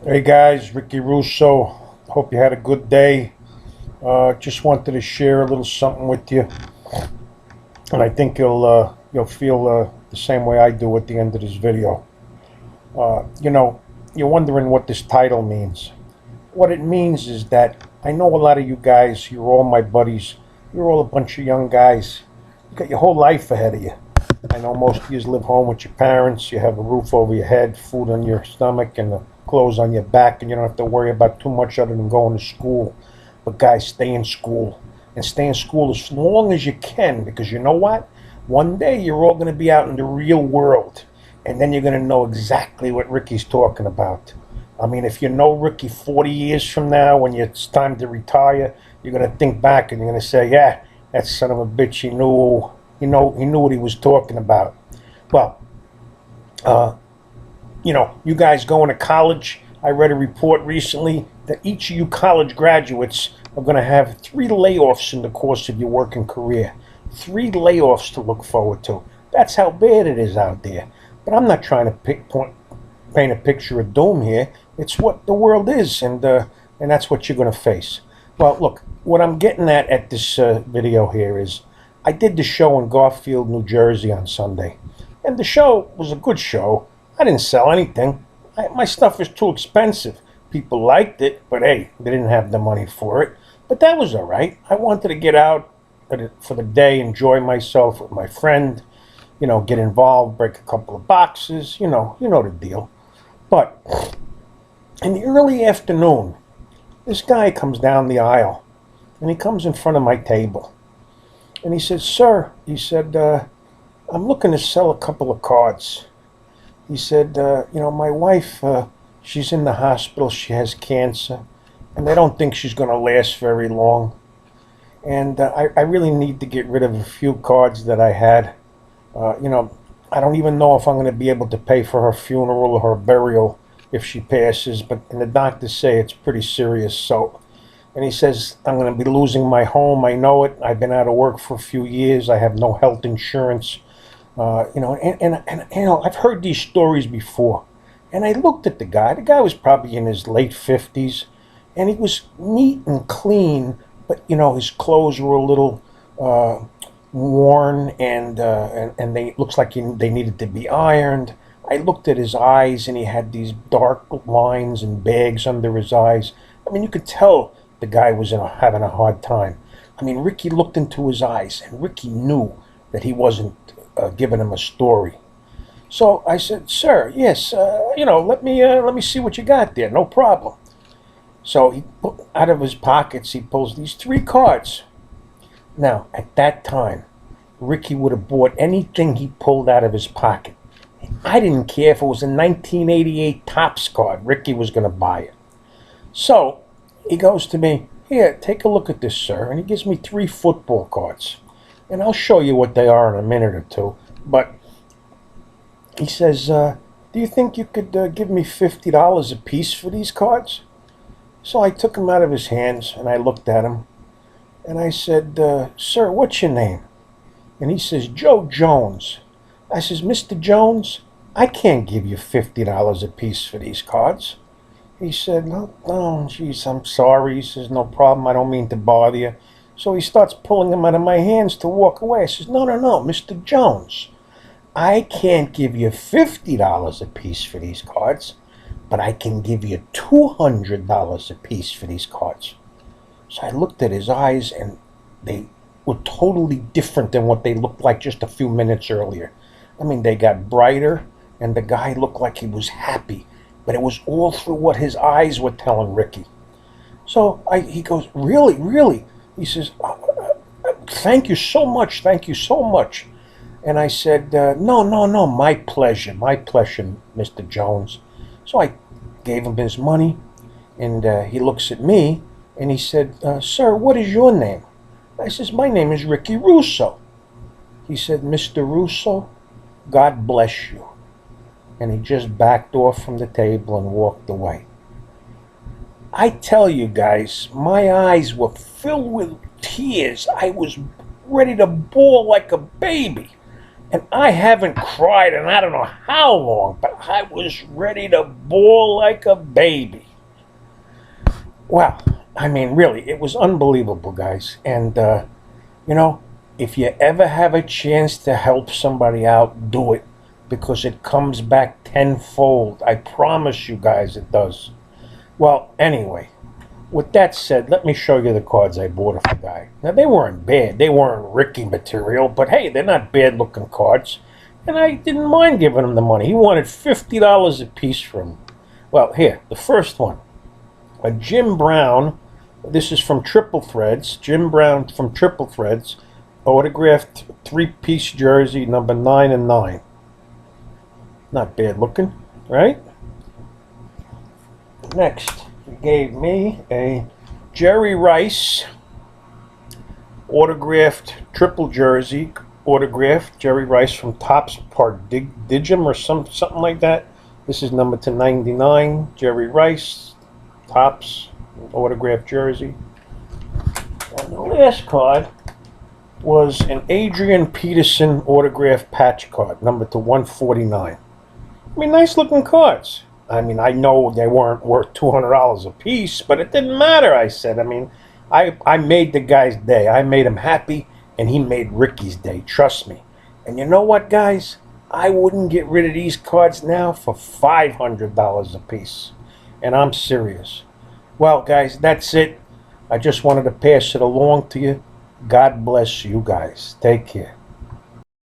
Hey guys, Ricky Russo. Hope you had a good day. Just wanted to share a little something with you, and I think you'll feel the same way I do at the end of this video. You're wondering what this title means. What it means is that I know a lot of you guys. You're all my buddies. You're all a bunch of young guys. You got your whole life ahead of you. I know most of you live home with your parents. You have a roof over your head, food on your stomach, and clothes on your back, and you don't have to worry about too much other than going to school. But guys, stay in school. And stay in school as long as you can, because you know what? One day you're all going to be out in the real world, and then you're going to know exactly what Ricky's talking about. I mean, if you know Ricky 40 years from now, when it's time to retire, you're going to think back and you're going to say, yeah, that son of a bitch, he knew what he was talking about. Well, you guys going to college, I read a report recently that each of you college graduates are going to have 3 layoffs in the course of your working career. 3 layoffs to look forward to. That's how bad it is out there. But I'm not trying to paint a picture of doom here. It's what the world is, and that's what you're going to face. Well, look, what I'm getting at this video here is I did the show in Garfield, New Jersey on Sunday. And the show was a good show. I didn't sell anything. My stuff was too expensive. People liked it, but hey, they didn't have the money for it. But that was all right. I wanted to get out for the day, enjoy myself with my friend, get involved, break a couple of boxes, you know the deal. But in the early afternoon, this guy comes down the aisle, and he comes in front of my table. And he said, "Sir," he said, "I'm looking to sell a couple of cards." He said, "My wife, she's in the hospital. She has cancer, and I don't think she's going to last very long. And I really need to get rid of a few cards that I had. I don't even know if I'm going to be able to pay for her funeral or her burial if she passes, and the doctors say it's pretty serious. So," and he says, "I'm going to be losing my home. I know it. I've been out of work for a few years. I have no health insurance. I've heard these stories before." And I looked at the guy. The guy was probably in his late 50s, and he was neat and clean, but his clothes were a little worn, and they looks like they needed to be ironed. I looked at his eyes, and he had these dark lines and bags under his eyes. I mean, you could tell the guy was having a hard time. I mean, Ricky looked into his eyes, and Ricky knew that he wasn't giving him a story. So I said, "Sir, yes, let me see what you got there. No problem." So out of his pockets, he pulls these 3 cards. Now, at that time, Ricky would have bought anything he pulled out of his pocket. I didn't care if it was a 1988 Topps card. Ricky was going to buy it. So he goes to me, "Here, take a look at this, sir." And he gives me 3 football cards. And I'll show you what they are in a minute or two. But he says, "Do you think you could give me $50 a piece for these cards?" So I took them out of his hands, and I looked at him. And I said, "Sir, what's your name?" And he says, "Joe Jones." I says, "Mr. Jones, I can't give you $50 a piece for these cards." He said, "No, geez, I'm sorry." He says, "No problem. I don't mean to bother you." So he starts pulling them out of my hands to walk away. I says, No, Mr. Jones, I can't give you $50 a piece for these cards, but I can give you $200 a piece for these cards." So I looked at his eyes, and they were totally different than what they looked like just a few minutes earlier. I mean, they got brighter, and the guy looked like he was happy, but it was all through what his eyes were telling Ricky. So he goes, "Really, really?" He says, "Thank you so much, thank you so much." And I said, No, my pleasure, Mr. Jones." So I gave him his money, and he looks at me, and he said, "Sir, what is your name?" I says, "My name is Ricky Russo." He said, "Mr. Russo, God bless you." And he just backed off from the table and walked away. I tell you guys, my eyes were filled with tears. I was ready to bawl like a baby. And I haven't cried in I don't know how long, but I was ready to bawl like a baby. Well, I mean, really, it was unbelievable, guys. And, you know, if you ever have a chance to help somebody out, do it because it comes back tenfold. I promise you guys it does. Well, anyway, with that said, let me show you the cards I bought off the guy. Now, they weren't bad. They weren't Ricky material, but hey, they're not bad looking cards. And I didn't mind giving him the money. He wanted $50 a piece from them. Well, here, the first one. A Jim Brown. This is from Triple Threads. Jim Brown from Triple Threads. Autographed three-piece jersey, number 9 and 9. Not bad looking, right? Next, he gave me a Jerry Rice autographed triple jersey. Autographed Jerry Rice from Topps Digim or something like that. This is number to 99. Jerry Rice, Topps autographed jersey. And the last card was an Adrian Peterson autographed patch card, number to 149. I mean, nice looking cards. I mean, I know they weren't worth $200 a piece, but it didn't matter, I said. I mean, I made the guy's day. I made him happy, and he made Ricky's day. Trust me. And you know what, guys? I wouldn't get rid of these cards now for $500 a piece. And I'm serious. Well, guys, that's it. I just wanted to pass it along to you. God bless you guys. Take care.